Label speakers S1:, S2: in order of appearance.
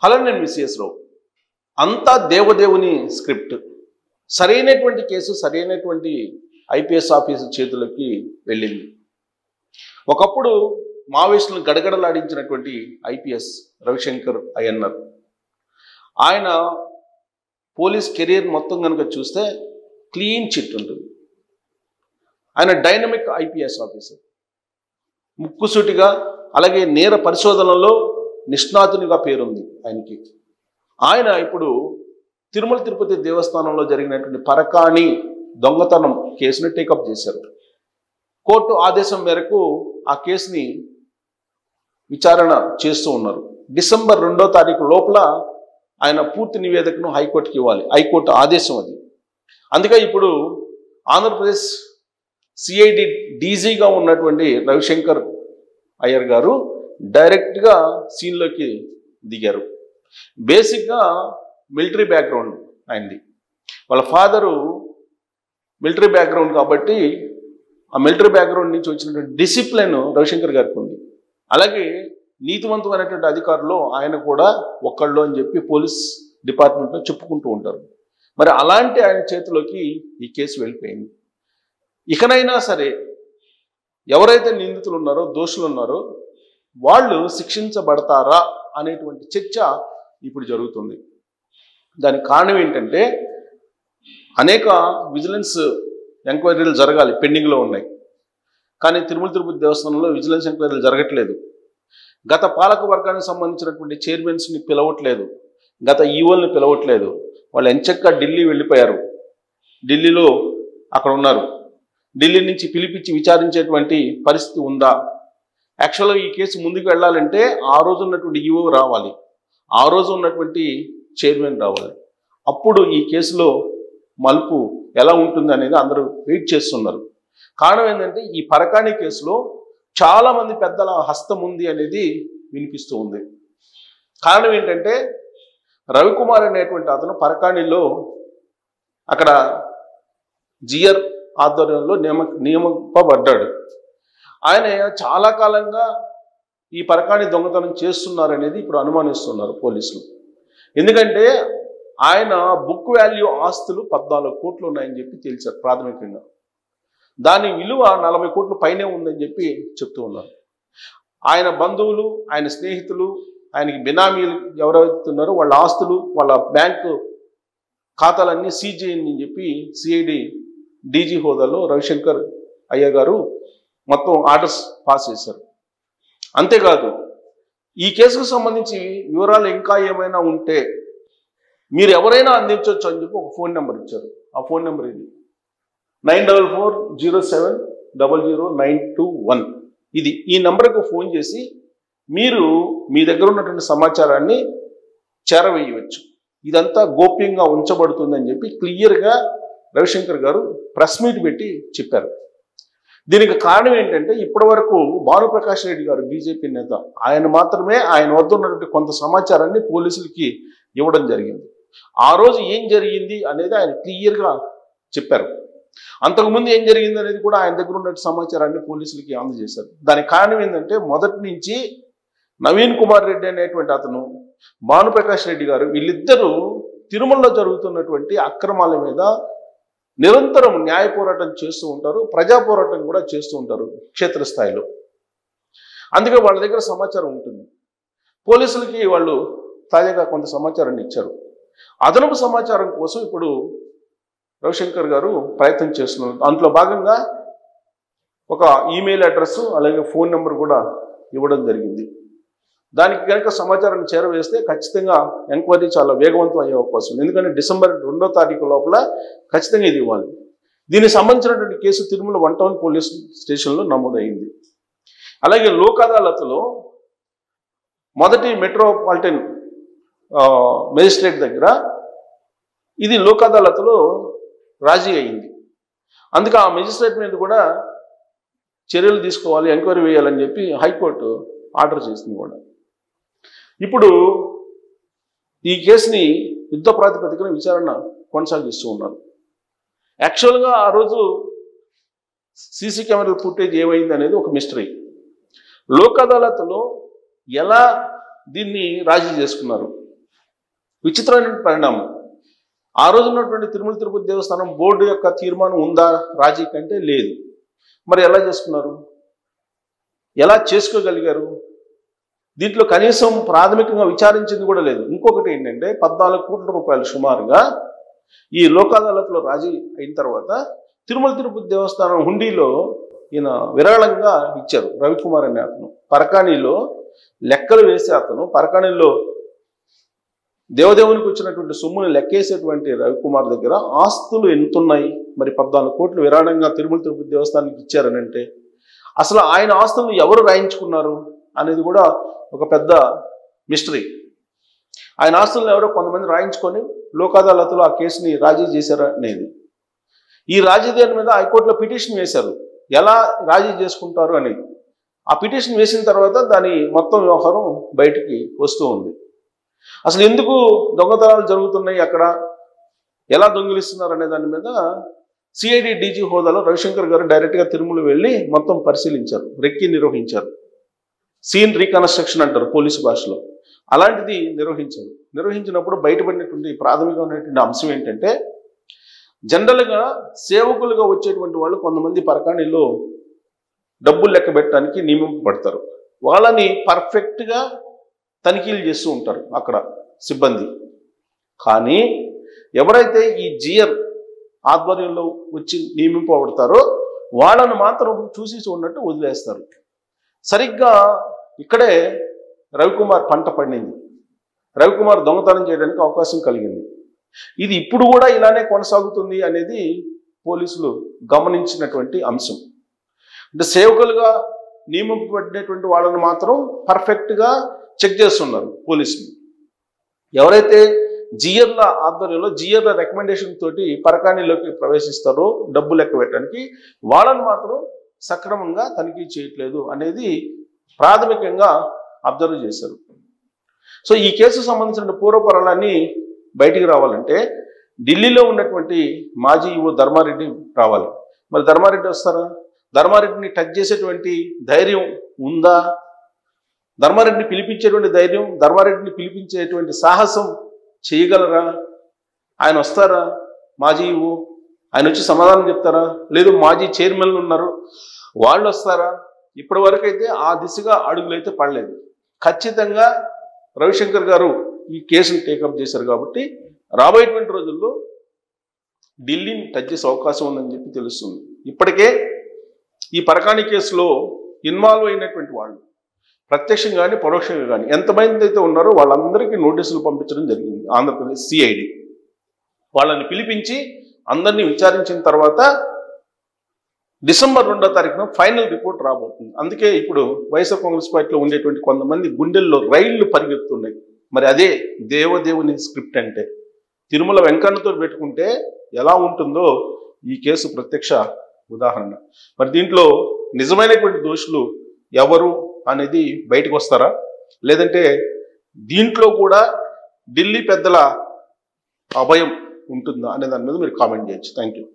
S1: Hello, నేను మిస్ఎస్ రావు. అంతా దేవదేవుని స్క్రిప్ట్. సరైనటువంటి కేసు సరైనటువంటి ఐపీఎస్ ఆఫీసర్ చేతులకి వెళ్ళింది. ఒకప్పుడు మావోయిస్టులను గడగడలాడించినటువంటి ఐపీఎస్ రవిశంకర్ అయ్యన్నర్, ఆయన పోలీస్ కెరీర్ మొత్తం కనుక చూస్తే క్లీన్ చిట్ ఉంటుంది. ఆయన డైనమిక్ ఐపీఎస్ ఆఫీసర్, ముక్కుసూటిగా, అలాగే నేర పరిశోధనలో నిష్ణాతునిగా పేరుంది ఆయనకి. ఆయన ఇప్పుడు తిరుమల తిరుపతి దేవస్థానంలో జరిగినటువంటి పరకాణి దొంగతనం కేసుని టేకప్ చేశారు. కోర్టు ఆదేశం మేరకు ఆ కేసుని విచారణ చేస్తూ ఉన్నారు. డిసెంబర్ 2వ తారీఖు లోపల ఆయన పూర్తి నివేదికను హైకోర్టుకి ఇవ్వాలి. హైకోర్టు ఆదేశం అది. అందుకే ఇప్పుడు ఆంధ్రప్రదేశ్ సిఐడి డీజీగా ఉన్నటువంటి రవిశంకర్ అయ్యర్ గారు డైరెక్ట్గా సీన్లోకి దిగారు. బేసిక్గా మిలిటరీ బ్యాక్గ్రౌండ్ ఆయనది. వాళ్ళ ఫాదరు మిలిటరీ బ్యాక్గ్రౌండ్ కాబట్టి ఆ మిలిటరీ బ్యాక్గ్రౌండ్ నుంచి వచ్చినటువంటి డిసిప్లిన్ రవిశంకర్ గారికి ఉంది. అలాగే నీతివంతమైనటువంటి అధికారులు ఆయన కూడా ఒక్కళ్ళు అని చెప్పి పోలీస్ డిపార్ట్మెంట్లో చెప్పుకుంటూ ఉంటారు. మరి అలాంటి ఆయన చేతిలోకి ఈ కేసు వెళ్ళిపోయింది. ఇకనైనా సరే ఎవరైతే నిందితులు ఉన్నారో, దోషులు ఉన్నారో, వాళ్ళు శిక్షించబడతారా అనేటువంటి చర్చ ఇప్పుడు జరుగుతుంది. దానికి కారణం ఏంటంటే అనేక విజిలెన్స్ ఎంక్వైరీలు జరగాలి, పెండింగ్లో ఉన్నాయి. కానీ తిరుమల తిరుపతి దేవస్థానంలో విజిలెన్స్ ఎంక్వైరీలు జరగట్లేదు. గత పాలక వర్గానికి సంబంధించినటువంటి చైర్మన్స్ని పిలవట్లేదు, గత ఈఓల్ని పిలవట్లేదు. వాళ్ళు ఎంచక్కా ఢిల్లీ వెళ్ళిపోయారు. ఢిల్లీలో అక్కడ ఉన్నారు. ఢిల్లీ నుంచి పిలిపించి విచారించేటువంటి పరిస్థితి ఉందా? యాక్చువల్గా ఈ కేసు ముందుకు వెళ్ళాలంటే ఆ రోజు ఉన్నటువంటి ఈఓ రావాలి, ఆ రోజు ఉన్నటువంటి చైర్మన్ రావాలి. అప్పుడు ఈ కేసులో మలుపు ఎలా ఉంటుంది అనేది అందరూ వెయిట్ చేస్తున్నారు. కారణం ఏంటంటే ఈ పరకాణి కేసులో చాలామంది పెద్దల హస్తం ఉంది అనేది వినిపిస్తూ ఉంది. కారణం ఏంటంటే రవికుమార్ అనేటువంటి అతను పరకాణిలో అక్కడ జిఆర్ ఆధ్వర్యంలో నియమింపబడ్డాడు. ఆయన చాలా కాలంగా ఈ పరకాణి దొంగతనం చేస్తున్నారనేది ఇప్పుడు అనుమానిస్తున్నారు పోలీసులు. ఎందుకంటే ఆయన బుక్ వాల్యూ ఆస్తులు 14 కోట్లు ఉన్నాయని చెప్పి తేల్చారు ప్రాథమికంగా. దాని విలువ 40 కోట్ల పైనే ఉందని చెప్పి చెప్తూ ఉన్నారు. ఆయన బంధువులు, ఆయన స్నేహితులు, ఆయనకి బినామీలు ఎవరైతున్నారో వాళ్ళ ఆస్తులు, వాళ్ళ బ్యాంకు ఖాతాలన్నీ సీజ్ చేయండి అని చెప్పి సిఐడి డీజీ హోదాలో రవిశంకర్ అయ్య గారు మొత్తం ఆర్డర్స్ పాస్ చేశారు. అంతేకాదు ఈ కేసుకు సంబంధించి వివరాలు ఇంకా ఏమైనా ఉంటే మీరు ఎవరైనా అందించవచ్చు అని చెప్పి ఒక ఫోన్ నెంబర్ ఇచ్చారు. ఆ ఫోన్ నెంబర్ ఇది 9440700921. ఇది ఈ నెంబర్కు ఫోన్ చేసి మీరు మీ దగ్గర ఉన్నటువంటి సమాచారాన్ని చేరవేయవచ్చు. ఇదంతా గోప్యంగా ఉంచబడుతుందని చెప్పి క్లియర్గా రవిశంకర్ గారు ప్రెస్ మీట్ పెట్టి చెప్పారు. దీనికి కారణం ఏంటంటే ఇప్పటి వరకు భానుప్రకాష్ రెడ్డి గారు బీజేపీ నేత, ఆయన మాత్రమే ఆయన వద్ద ఉన్నటువంటి కొంత సమాచారాన్ని పోలీసులకి ఇవ్వడం జరిగింది. ఆ రోజు ఏం జరిగింది అనేది ఆయన క్లియర్గా చెప్పారు. అంతకుముందు ఏం జరిగింది అనేది కూడా ఆయన దగ్గర ఉన్న సమాచారాన్ని పోలీసులకి అందజేశారు. దానికి కారణం ఏంటంటే మొదటి నుంచి నవీన్ కుమార్ రెడ్డి అనేటువంటి అతను, భానుప్రకాష్ రెడ్డి గారు, వీళ్ళిద్దరూ తిరుమలలో జరుగుతున్నటువంటి అక్రమాల మీద నిరంతరం న్యాయ పోరాటం చేస్తూ ఉంటారు, ప్రజా పోరాటం కూడా చేస్తూ ఉంటారు క్షేత్రస్థాయిలో. అందుకే వాళ్ళ దగ్గర సమాచారం ఉంటుంది. పోలీసులకి వాళ్ళు తాజాగా కొంత సమాచారాన్ని ఇచ్చారు. అదనపు సమాచారం కోసం ఇప్పుడు రవిశంకర్ గారు ప్రయత్నం చేస్తున్నారు. దాంట్లో భాగంగా ఒక ఈమెయిల్ అడ్రస్ అలాగే ఫోన్ నెంబర్ కూడా ఇవ్వడం జరిగింది. దానికి కనుక సమాచారాన్ని చేరవేస్తే ఖచ్చితంగా ఎంక్వైరీ చాలా వేగవంతం అయ్యే అవకాశం ఉంది. ఎందుకంటే డిసెంబర్ 2వ తారీఖు లోపల ఖచ్చితంగా ఇది ఇవ్వాలి. దీనికి సంబంధించినటువంటి కేసు తిరుమల 1 టౌన్ పోలీస్ స్టేషన్లో నమోదైంది. అలాగే లోక్ అదాలత్లో మొదటి మెట్రోపాలిటన్ మేజిస్ట్రేట్ దగ్గర ఇది లోక్ అదాలత్లో రాజీ అయింది. అందుకే ఆ మెజిస్ట్రేట్ మీద కూడా చర్యలు తీసుకోవాలి, ఎంక్వైరీ వేయాలని చెప్పి హైకోర్టు ఆర్డర్ చేసింది కూడా. ఇప్పుడు ఈ కేసుని యుద్ధ ప్రాతిపదికన విచారణ కొనసాగిస్తూ ఉన్నారు. యాక్చువల్గా ఆ రోజు సీసీ కెమెరా ఫుటేజ్ ఏమైంది అనేది ఒక మిస్టరీ. లోక్ అదాలత్లో ఎలా దీన్ని రాజీ చేసుకున్నారు, విచిత్రమైన పరిణామం. ఆ రోజు ఉన్నటువంటి తిరుమల తిరుపతి దేవస్థానం బోర్డు యొక్క తీర్మానం ఉందా రాజీ కంటే? లేదు. మరి ఎలా చేసుకున్నారు? ఎలా చేసుకోగలిగారు? దీంట్లో కనీసం ప్రాథమికంగా విచారించింది కూడా లేదు. ఇంకొకటి ఏంటంటే 14 కోట్ల రూపాయలు సుమారుగా ఈ లోక్ అదాలత్లో రాజీ అయిన తర్వాత తిరుమల తిరుపతి దేవస్థానం హుండీలో ఈయన విరాళంగా ఇచ్చారు. రవికుమార్ అనే అతను పరకాణిలో లెక్కలు వేసే అతను, పరకాణిలో దేవదేవునికి వచ్చినటువంటి సొమ్ముని లెక్కేసేటువంటి రవికుమార్ దగ్గర ఆస్తులు ఎంతున్నాయి? మరి 14 కోట్లు విరాళంగా తిరుమల తిరుపతి దేవస్థానానికి ఇచ్చారని అంటే అసలు ఆయన ఆస్తులను ఎవరు రాయించుకున్నారు అనేది కూడా ఒక పెద్ద మిస్టరీ. ఆయన ఆస్తులను ఎవరో కొంతమంది రాయించుకొని లోక్ అదాలత్లో ఆ కేసుని రాజీ చేశారు అనేది. ఈ రాజీ దేని మీద హైకోర్టులో పిటిషన్ వేశారు, ఎలా రాజీ చేసుకుంటారు అని. ఆ పిటిషన్ వేసిన తర్వాత దాని మొత్తం వ్యవహారం బయటికి వస్తూ ఉంది. అసలు ఎందుకు దొంగతనాలు జరుగుతున్నాయి, అక్కడ ఎలా దొంగిలిస్తున్నారు అనే దాని మీద సిఐడి డీజీ హోదాలో రవిశంకర్ గారు డైరెక్ట్గా తిరుమల వెళ్ళి మొత్తం పరిశీలించారు, రెక్కి నిర్వహించారు. సీన్ రీకన్స్ట్రక్షన్ అంటారు పోలీసు భాషలో. అలాంటిది నిర్వహించారు. నిర్వహించినప్పుడు బయటపడినటువంటి ప్రాథమికమైనటువంటి అంశం ఏంటంటే, జనరల్గా సేవకులుగా వచ్చేటువంటి వాళ్ళు కొంతమంది పరకాణిలో డబ్బులు లెక్క పెట్టడానికి నియమింపబడతారు. వాళ్ళని పర్ఫెక్ట్గా తనిఖీలు చేస్తూ ఉంటారు అక్కడ సిబ్బంది. కానీ ఎవరైతే ఈ జియర్ ఆధ్వర్యంలో వచ్చి నియమింపబడతారో వాళ్ళను మాత్రం చూసి చూడనట్టు వదిలేస్తారు. సరిగ్గా ఇక్కడే రవికుమార్ పంట పండింది. రవికుమార్ దొంగతనం చేయడానికి అవకాశం కలిగింది. ఇది ఇప్పుడు కూడా ఇలానే కొనసాగుతుంది అనేది పోలీసులు గమనించినటువంటి అంశం. అంటే సేవకులుగా నియమింపబడినటువంటి వాళ్ళని మాత్రం పర్ఫెక్ట్గా చెక్ చేస్తున్నారు పోలీసులు. ఎవరైతే జియర్ల ఆధ్వర్యంలో జియర్ల రికమెండేషన్ తోటి పరకాణిలోకి ప్రవేశిస్తారో డబ్బు లెక్క పెట్టడానికి, వాళ్ళని మాత్రం సక్రమంగా తనిఖీ చేయట్లేదు అనేది ప్రాథమికంగా అబ్జర్వ్ చేశారు. సో ఈ కేసుకు సంబంధించిన పూర్వపరాలన్నీ బయటికి రావాలంటే ఢిల్లీలో ఉన్నటువంటి మాజీ ఈవో ధర్మారెడ్డి రావాలి. మరి ధర్మారెడ్డి వస్తారా? ధర్మారెడ్డిని టచ్ చేసేటువంటి ధైర్యం ఉందా? ధర్మారెడ్డిని పిలిపించేటువంటి ధైర్యం, ధర్మారెడ్డిని పిలిపించేటువంటి సాహసం చేయగలరా? ఆయన వస్తారా? మాజీ ఈవో ఆయన వచ్చి సమాధానం చెప్తారా? లేదు మాజీ చైర్మన్లు ఉన్నారు, వాళ్ళు వస్తారా? ఇప్పటి వరకు అయితే ఆ దిశగా అడుగులైతే పడలేదు. ఖచ్చితంగా రవిశంకర్ గారు ఈ కేసును టేకప్ చేశారు కాబట్టి రాబోయేటువంటి రోజుల్లో ఢిల్లీని టచ్ చేసే అవకాశం ఉందని చెప్పి తెలుస్తుంది. ఇప్పటికే ఈ పరకాణి కేసులో ఇన్వాల్వ్ అయినటువంటి వాళ్ళు ప్రత్యక్షంగా కానీ పరోక్షంగా కానీ ఎంతమంది అయితే ఉన్నారో వాళ్ళందరికీ నోటీసులు పంపించడం జరిగింది ఆంధ్రప్రదేశ్ సిఐడి. వాళ్ళని పిలిపించి అందరినీ విచారించిన తర్వాత డిసెంబర్ 2వ తారీఖున ఫైనల్ రిపోర్ట్ రాబోతుంది. అందుకే ఇప్పుడు వైఎస్ఆర్ కాంగ్రెస్ పార్టీలో ఉండేటువంటి కొంతమంది గుండెల్లో రైళ్లు పరిగెత్తున్నాయి. మరి అదే దేవదేవుని స్క్రిప్ట్ అంటే తిరుమల వెంకన్నతో పెట్టుకుంటే ఎలా ఉంటుందో ఈ కేసు ప్రత్యక్ష ఉదాహరణ. మరి దీంట్లో నిజమైనటువంటి దోషులు ఎవరు అనేది బయటకు వస్తారా, లేదంటే దీంట్లో కూడా ఢిల్లీ పెద్దల అభయం ఉంటుందా అనే దాని మీద మీరు కామెంట్ చేయొచ్చు. Thank you.